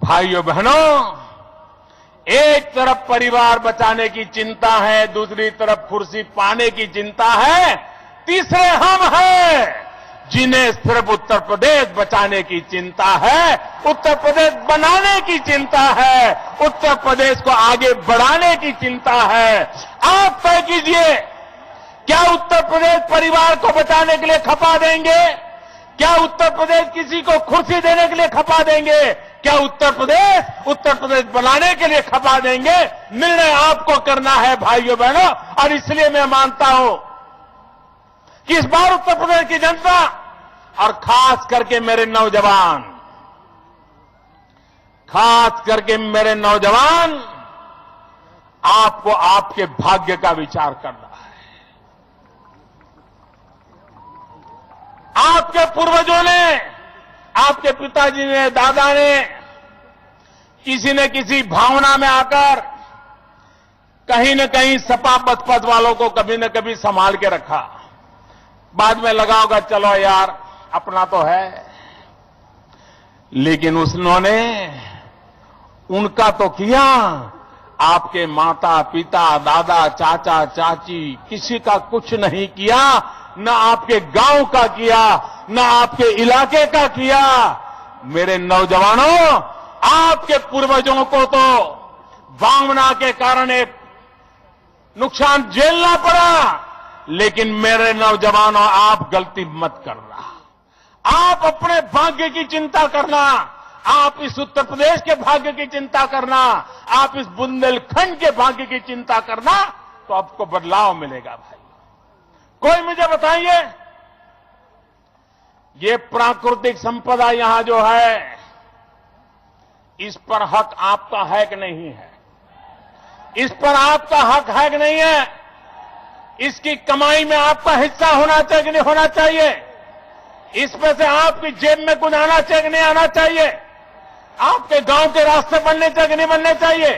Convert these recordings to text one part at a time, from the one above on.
भाइयों बहनों, एक तरफ परिवार बचाने की चिंता है, दूसरी तरफ कुर्सी पाने की चिंता है, तीसरे हम हैं जिन्हें सिर्फ उत्तर प्रदेश बचाने की चिंता है, उत्तर प्रदेश बनाने की चिंता है, उत्तर प्रदेश को आगे बढ़ाने की चिंता है। आप तय कीजिए, क्या उत्तर प्रदेश परिवार को बचाने के लिए खपा देंगे? क्या उत्तर प्रदेश किसी को कुर्सी देने के लिए खपा देंगे? क्या उत्तर प्रदेश बनाने के लिए खपा देंगे? निर्णय आपको करना है भाइयों बहनों। और इसलिए मैं मानता हूं कि इस बार उत्तर प्रदेश की जनता और खास करके मेरे नौजवान आपको आपके भाग्य का विचार करना है। आपके पूर्वजों ने, आपके पिताजी ने, दादा ने किसी न किसी भावना में आकर कहीं न कहीं सपा बसपा वालों को कभी न कभी संभाल के रखा। बाद में लगा होगा चलो यार अपना तो है, लेकिन उन्होंने उनका तो किया, आपके माता पिता दादा चाचा चाची किसी का कुछ नहीं किया, न आपके गांव का किया, न आपके इलाके का किया। मेरे नौजवानों, आपके पूर्वजों को तो भावना के कारण एक नुकसान झेलना पड़ा, लेकिन मेरे नौजवानों आप गलती मत करना। आप अपने भाग्य की चिंता करना, आप इस उत्तर प्रदेश के भाग्य की चिंता करना, आप इस बुंदेलखंड के भाग्य की चिंता करना, तो आपको बदलाव मिलेगा भाई। कोई मुझे बताइए, ये प्राकृतिक संपदा यहां जो है, इस पर हक आपका है कि नहीं है? इस पर आपका हक है कि नहीं है? इसकी कमाई में आपका हिस्सा होना चाहिए कि नहीं होना चाहिए? इसमें से आपकी जेब में कुछ आना चाहिए कि नहीं आना चाहिए? आपके गांव के रास्ते बनने चाहिए कि नहीं बनने चाहिए?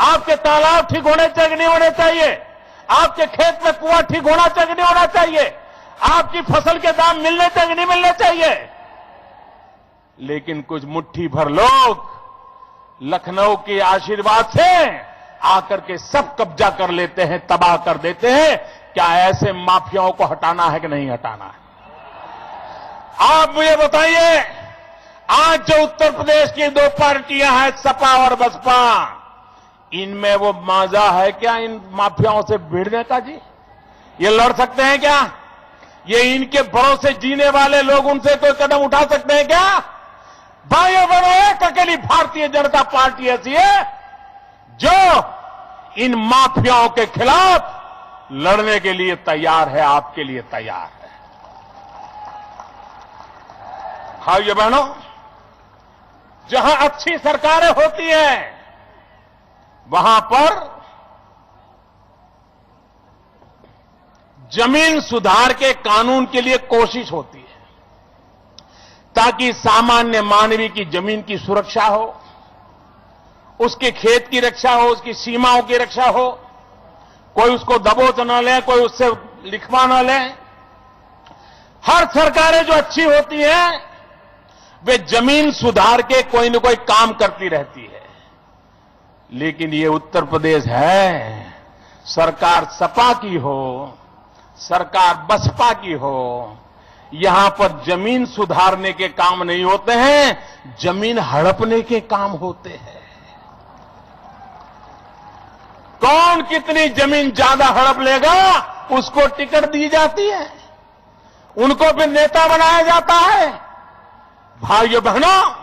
आपके तालाब ठीक होने चाहिए कि नहीं होने चाहिए? आपके खेत में कुआं ठीक होना चाहिए कि नहीं होना चाहिए? आपकी फसल के दाम मिलने चाहिए कि नहीं मिलने चाहिए? लेकिन कुछ मुट्ठी भर लोग लखनऊ के आशीर्वाद से आकर के सब कब्जा कर लेते हैं, तबाह कर देते हैं। क्या ऐसे माफियाओं को हटाना है कि नहीं हटाना है? आप मुझे बताइए, आज जो उत्तर प्रदेश की दो पार्टियां हैं, सपा और बसपा, इनमें वो माजा है क्या इन माफियाओं से भिड़ने का? जी, ये लड़ सकते हैं क्या? ये इनके भरोसे जीने वाले लोग उनसे कोई कदम उठा सकते हैं क्या? भाइयों बहनों, एक अकेली भारतीय जनता पार्टी ऐसी है जो इन माफियाओं के खिलाफ लड़ने के लिए तैयार है, आपके लिए तैयार है। भाइयों बहनों, जहां अच्छी सरकारें होती हैं, वहां पर जमीन सुधार के कानून के लिए कोशिश होती है, ताकि सामान्य मानवीय की जमीन की सुरक्षा हो, उसके खेत की रक्षा हो, उसकी सीमाओं की रक्षा हो, कोई उसको दबोच न ले, कोई उससे लिखवा न ले। हर सरकारें जो अच्छी होती हैं, वे जमीन सुधार के कोई न कोई काम करती रहती है। लेकिन ये उत्तर प्रदेश है, सरकार सपा की हो, सरकार बसपा की हो, यहां पर जमीन सुधारने के काम नहीं होते हैं, जमीन हड़पने के काम होते हैं। कौन कितनी जमीन ज्यादा हड़प लेगा, उसको टिकट दी जाती है, उनको फिर नेता बनाया जाता है। भाइयों बहनों,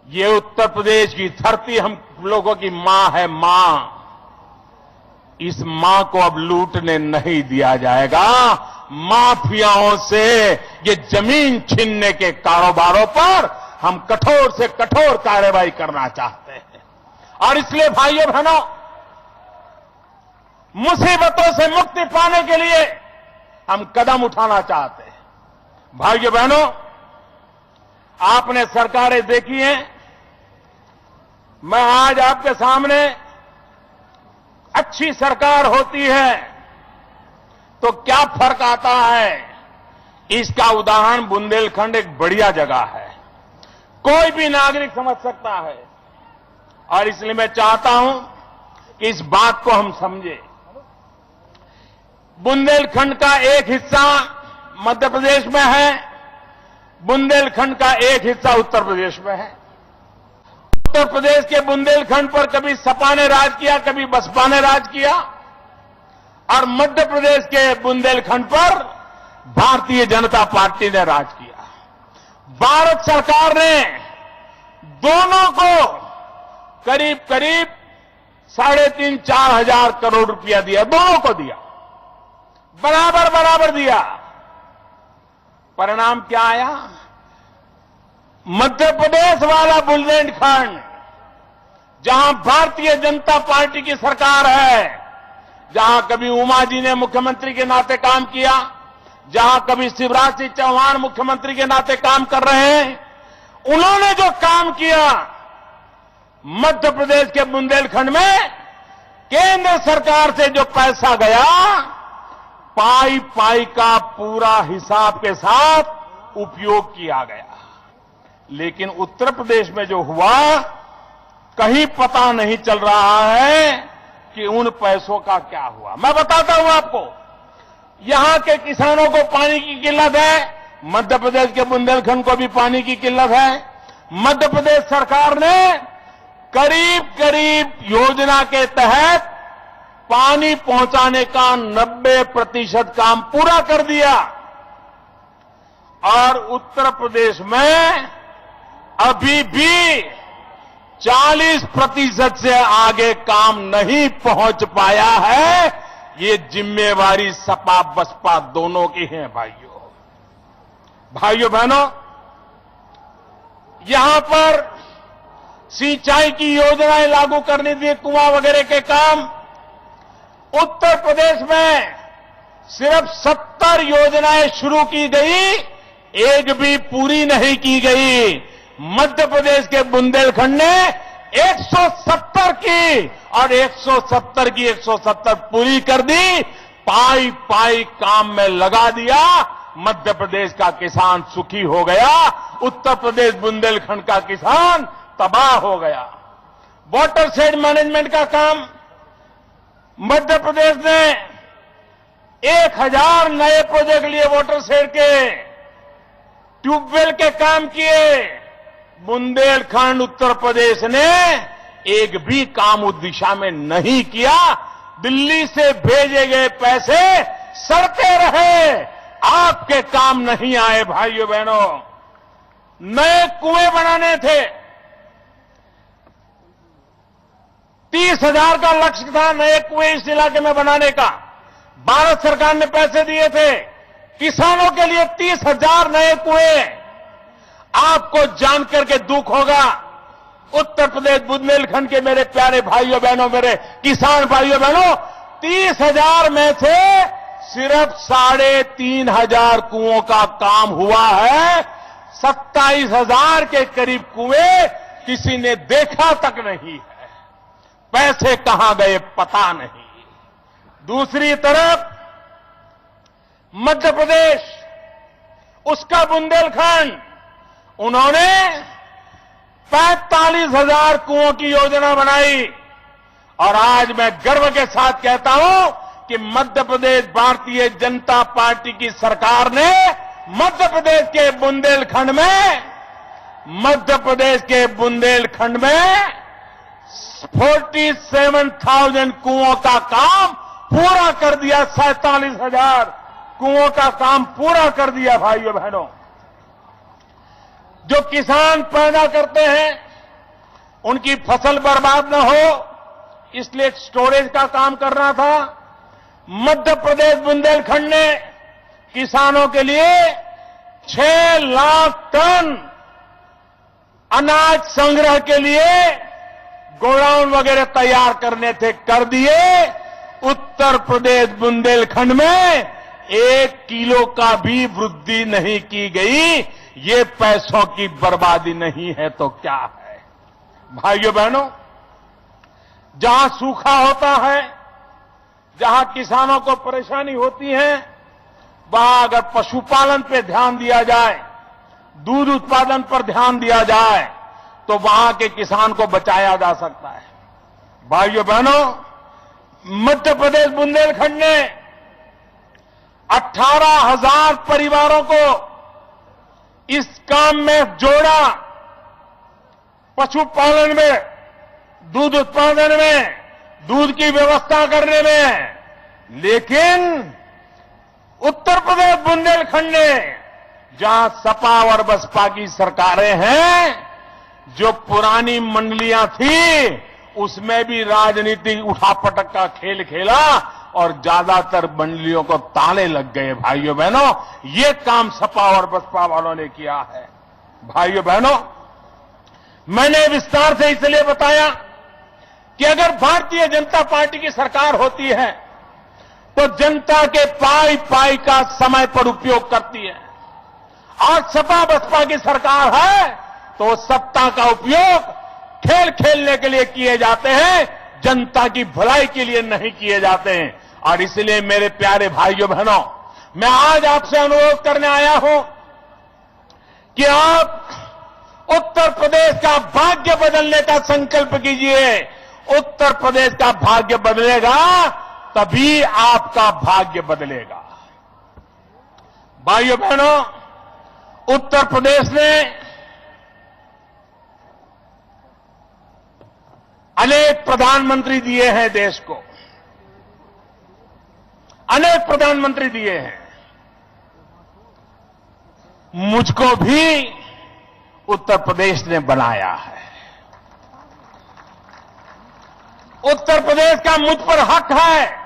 ये उत्तर प्रदेश की धरती हम लोगों की मां है, मां। इस मां को अब लूटने नहीं दिया जाएगा। माफियाओं से ये जमीन छीनने के कारोबारों पर हम कठोर से कठोर कार्रवाई करना चाहते हैं। और इसलिए भाइयों बहनों, मुसीबतों से मुक्ति पाने के लिए हम कदम उठाना चाहते हैं। भाइयों बहनों, आपने सरकारें देखी हैं, मैं आज आपके सामने अच्छी सरकार होती है तो क्या फर्क आता है, इसका उदाहरण बुंदेलखंड एक बढ़िया जगह है। कोई भी नागरिक समझ सकता है। और इसलिए मैं चाहता हूं कि इस बात को हम समझें। बुंदेलखंड का एक हिस्सा मध्य प्रदेश में है, बुंदेलखंड का एक हिस्सा उत्तर प्रदेश में है। उत्तर प्रदेश के बुंदेलखंड पर कभी सपा ने राज किया, कभी बसपा ने राज किया, और मध्य प्रदेश के बुंदेलखंड पर भारतीय जनता पार्टी ने राज किया। भारत सरकार ने दोनों को करीब करीब 3,500-4 हजार करोड़ रुपया दिया, दोनों को दिया, बराबर बराबर दिया। परिणाम क्या आया? मध्य प्रदेश वाला बुंदेलखंड, जहां भारतीय जनता पार्टी की सरकार है, जहां कभी उमा जी ने मुख्यमंत्री के नाते काम किया, जहां कभी शिवराज सिंह चौहान मुख्यमंत्री के नाते काम कर रहे हैं, उन्होंने जो काम किया मध्य प्रदेश के बुंदेलखंड में, केंद्र सरकार से जो पैसा गया, पाई पाई का पूरा हिसाब के साथ उपयोग किया गया। लेकिन उत्तर प्रदेश में जो हुआ, कहीं पता नहीं चल रहा है कि उन पैसों का क्या हुआ। मैं बताता हूं आपको, यहां के किसानों को पानी की किल्लत है, मध्य प्रदेश के बुंदेलखंड को भी पानी की किल्लत है। मध्य प्रदेश सरकार ने करीब करीब योजना के तहत पानी पहुंचाने का 90% काम पूरा कर दिया, और उत्तर प्रदेश में अभी भी 40% से आगे काम नहीं पहुंच पाया है। ये जिम्मेवारी सपा बसपा दोनों की है। भाइयों बहनों, यहां पर सिंचाई की योजनाएं लागू करनी थी, कुआं वगैरह के काम, उत्तर प्रदेश में सिर्फ 70 योजनाएं शुरू की गई, एक भी पूरी नहीं की गई। मध्य प्रदेश के बुंदेलखंड ने 170 की, और 170 की 170 पूरी कर दी, पाई पाई काम में लगा दिया। मध्य प्रदेश का किसान सुखी हो गया, उत्तर प्रदेश बुंदेलखंड का किसान तबाह हो गया। वाटर शेड मैनेजमेंट का काम मध्य प्रदेश ने 1000 नए प्रोजेक्ट लिए, वाटर शेड के, ट्यूबवेल के काम किए। बुंदेलखंड उत्तर प्रदेश ने एक भी काम उस दिशा में नहीं किया। दिल्ली से भेजे गए पैसे सड़ते रहे, आपके काम नहीं आए। भाइयों बहनों, नए कुएं बनाने थे, 30,000 का लक्ष्य था नए कुएं इस इलाके में बनाने का। भारत सरकार ने पैसे दिए थे किसानों के लिए 30,000 नए कुएं। आपको जानकर के दुख होगा, उत्तर प्रदेश बुंदेलखंड के मेरे प्यारे भाइयों बहनों, मेरे किसान भाइयों बहनों, 30,000 में से सिर्फ 3,500 कुओं का काम हुआ है। 27,000 के करीब कुएं किसी ने देखा तक नहीं है। पैसे कहां गए पता नहीं। दूसरी तरफ मध्य प्रदेश, उसका बुंदेलखंड, उन्होंने 45,000 कुओं की योजना बनाई। और आज मैं गर्व के साथ कहता हूं कि मध्य प्रदेश भारतीय जनता पार्टी की सरकार ने मध्य प्रदेश के बुंदेलखंड में 47,000 कुओं का काम पूरा कर दिया। 47,000 कुओं का काम पूरा कर दिया। भाइयों बहनों, जो किसान पैदा करते हैं उनकी फसल बर्बाद न हो, इसलिए स्टोरेज का काम करना था। मध्य प्रदेश बुंदेलखंड ने किसानों के लिए 6 लाख टन अनाज संग्रह के लिए गोडाउन वगैरह तैयार करने थे, कर दिए। उत्तर प्रदेश बुंदेलखंड में 1 किलो का भी वृद्धि नहीं की गई। ये पैसों की बर्बादी नहीं है तो क्या है? भाइयों बहनों, जहां सूखा होता है, जहां किसानों को परेशानी होती है, वहां अगर पशुपालन पे ध्यान दिया जाए, दूध उत्पादन पर ध्यान दिया जाए तो वहां के किसान को बचाया जा सकता है। भाइयों बहनों, मध्य प्रदेश बुंदेलखंड ने 18,000 परिवारों को इस काम में जोड़ा। पशुपालन में, दूध उत्पादन में, दूध की व्यवस्था करने में। लेकिन उत्तर प्रदेश बुंदेलखंड ने, जहां सपा और बसपा की सरकारें हैं, जो पुरानी मंडलियां थी, उसमें भी राजनीति उठापटक का खेल खेला और ज्यादातर मंडलियों को ताले लग गए। भाइयों बहनों, ये काम सपा और बसपा वालों ने किया है। भाइयों बहनों, मैंने विस्तार से इसलिए बताया कि अगर भारतीय जनता पार्टी की सरकार होती है तो जनता के पाई पाई का समय पर उपयोग करती है। आज सपा बसपा की सरकार है तो सत्ता का उपयोग खेल खेलने के लिए किए जाते हैं, जनता की भलाई के लिए नहीं किए जाते हैं। और इसलिए मेरे प्यारे भाइयों बहनों, मैं आज आपसे अनुरोध करने आया हूं कि आप उत्तर प्रदेश का भाग्य बदलने का संकल्प कीजिए। उत्तर प्रदेश का भाग्य बदलेगा तभी आपका भाग्य बदलेगा। भाइयों बहनों, उत्तर प्रदेश ने अनेक प्रधानमंत्री दिए हैं देश को, अनेक प्रधानमंत्री दिए हैं। मुझको भी उत्तर प्रदेश ने बनाया है। उत्तर प्रदेश का मुझ पर हक है।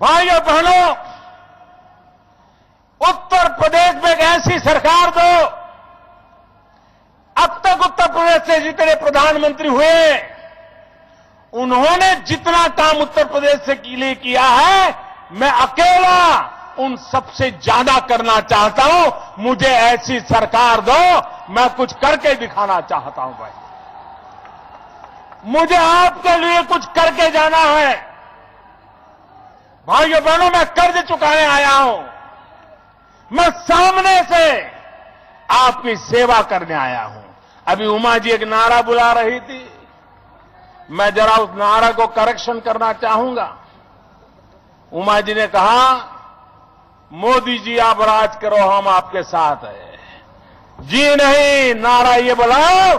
भाइयों बहनों, उत्तर प्रदेश में एक ऐसी सरकार दो। अब तक उत्तर प्रदेश से जितने प्रधानमंत्री हुए, उन्होंने जितना काम उत्तर प्रदेश से लिए किया है, मैं अकेला उन सबसे ज्यादा करना चाहता हूं। मुझे ऐसी सरकार दो, मैं कुछ करके दिखाना चाहता हूं। भाई, मुझे आपके लिए कुछ करके जाना है। भाइयों बहनों, मैं कर्ज चुकाने आया हूं। मैं सामने से आपकी सेवा करने आया हूं। अभी उमा जी एक नारा बुला रही थी, मैं जरा उस नारा को करेक्शन करना चाहूंगा। उमा जी ने कहा, मोदी जी आप राज करो, हम आपके साथ हैं। जी नहीं, नारा ये बुलाओ,